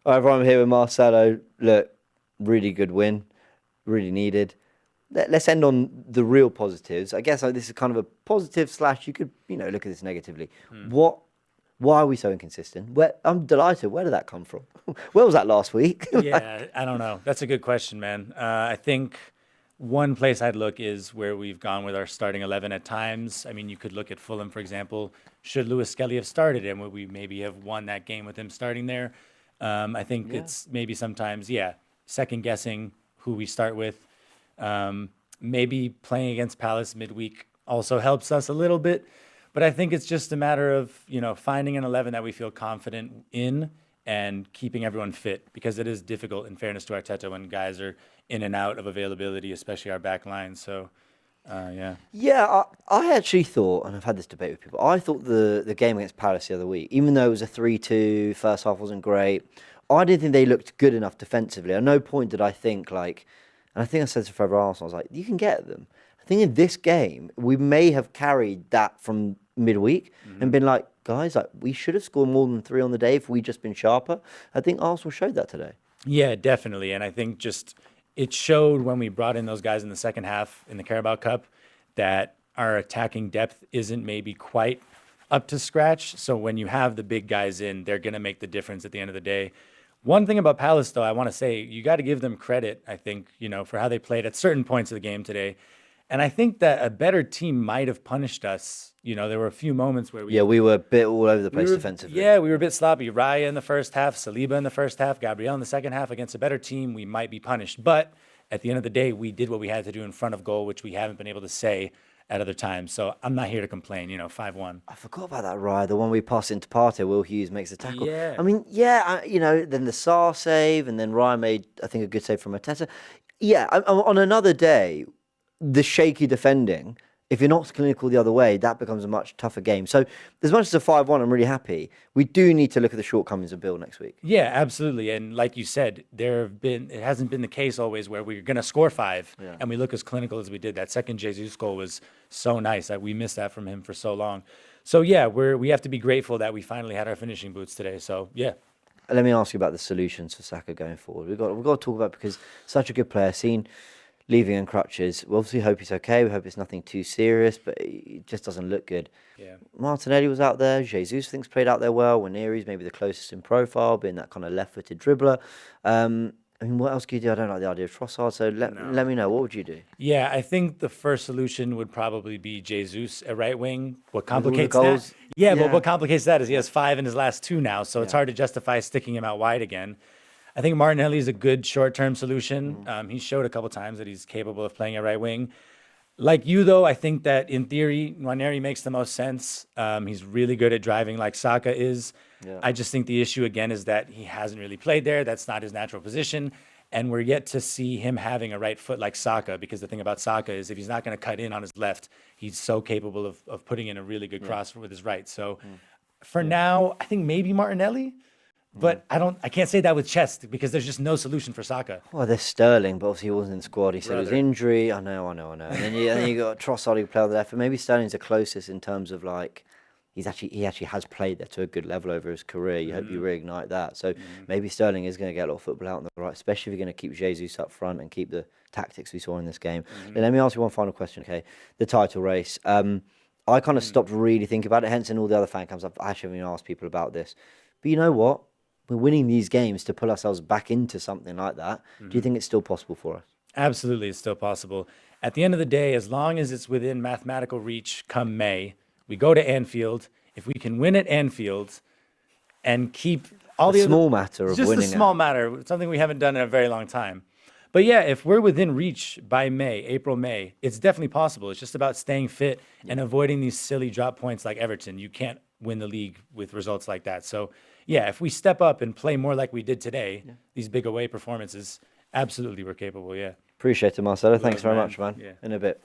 All right, everyone, I'm here with Marcelo. Look, really good win, really needed. Let's end on the real positives. I guess this is kind of a positive slash. You could, look at this negatively. What? Why are we so inconsistent? I'm delighted. Where did that come from? Where was that last week? Yeah, I don't know. That's a good question, man. I think one place I'd look is where we've gone with our starting 11 at times. I mean, you could look at Fulham, for example. Should Lewis Skelly have started and would we maybe have won that game with him starting there? I think Yeah. it's maybe sometimes, yeah, second guessing who we start with. Maybe playing against Palace midweek also helps us a little bit. But I think it's just a matter of, finding an 11 that we feel confident in and keeping everyone fit because it is difficult, in fairness to Arteta, when guys are in and out of availability, especially our back line. So, yeah. Yeah, I actually thought, and I've had this debate with people, I thought the game against Palace the other week, even though it was a 3-2, first half wasn't great, I didn't think they looked good enough defensively. At no point did I think, and I think I said to Trevor Arsenal, I was like, you can get them. I think in this game, we may have carried that from midweek and been like, guys, we should have scored more than 3 on the day if we'd just been sharper. I think Arsenal showed that today. Yeah, definitely. And I think just it showed when we brought in those guys in the second half in the Carabao Cup that our attacking depth isn't maybe quite up to scratch. So when you have the big guys in, they're going to make the difference at the end of the day. One thing about Palace, though, I want to say, you got to give them credit, I think, for how they played at certain points of the game today. And I think that a better team might have punished us. There were a few moments where Yeah, we were a bit all over the place defensively. yeah, we were a bit sloppy. Raya in the first half, Saliba in the first half, Gabriel in the second half. Against a better team, we might be punished. But at the end of the day, we did what we had to do in front of goal, which we haven't been able to say at other times. So I'm not here to complain, 5-1. I forgot about that ride, the one we pass into Partey, Will Hughes makes the tackle. Yeah. I mean, yeah, then the Sarr save, and then Ryan made, I think, a good save from Arteta. Yeah, on another day, the shaky defending, if you're not clinical the other way, that becomes a much tougher game. So as much as a 5-1, I'm really happy. We do need to look at the shortcomings of Bill next week. Yeah, absolutely. And like you said, it hasn't been the case always where we're going to score 5 and we look as clinical as we did. That second Jesus goal was so nice. We missed that from him for so long. So yeah, we have to be grateful that we finally had our finishing boots today. So yeah. Let me ask you about the solutions for Saka going forward. We've got to talk about, because such a good player, seen leaving on crutches. We obviously hope he's okay. We hope it's nothing too serious, but it just doesn't look good. Yeah. Martinelli was out there. Jesus thinks played out there well. Waneri's maybe the closest in profile, being that kind of left-footed dribbler. I mean, what else could you do? I don't like the idea of Trossard, so let me know. What would you do? Yeah, I think the first solution would probably be Jesus at right wing. What complicates goals? that? Yeah, Yeah. but what complicates that is he has 5 in his last 2 now, so it's hard to justify sticking him out wide again. I think Martinelli is a good short-term solution. He showed a couple times that he's capable of playing at right wing. Like you, though, I think that in theory, Nwaneri makes the most sense. He's really good at driving like Saka is. Yeah. I just think the issue, again, is that he hasn't really played there. That's not his natural position. And we're yet to see him having a right foot like Saka, because the thing about Saka is if he's not going to cut in on his left, he's so capable of putting in a really good cross with his right. So for now, I think maybe Martinelli. But I can't say that with chest because there's just no solution for Saka. Well, there's Sterling, but obviously he wasn't in the squad. He said it was injury. I know. And then you got Trossard who played on the left. And maybe Sterling's the closest in terms of he actually has played there to a good level over his career. You hope you reignite that. So maybe Sterling is going to get a lot of football out on the right, especially if you're going to keep Jesus up front and keep the tactics we saw in this game. Then let me ask you one final question, okay? The title race. I kind of stopped really thinking about it, hence in all the other fan camps, I've actually even asked people about this. But you know what? We're winning these games to pull ourselves back into something like that. Do you think it's still possible for us? Absolutely, it's still possible. At the end of the day, as long as it's within mathematical reach come May, we go to Anfield. If we can win at Anfield and keep all The the small matter of just winning a small matter, it's something we haven't done in a very long time. But yeah, if we're within reach by April, May, it's definitely possible. It's just about staying fit and avoiding these silly drop points like Everton. You can't win the league with results like that. So yeah, if we step up and play more like we did today, these big away performances, absolutely we're capable, yeah. Appreciate it, Marcelo. Thanks Love, very man. much, man. Yeah. In a bit.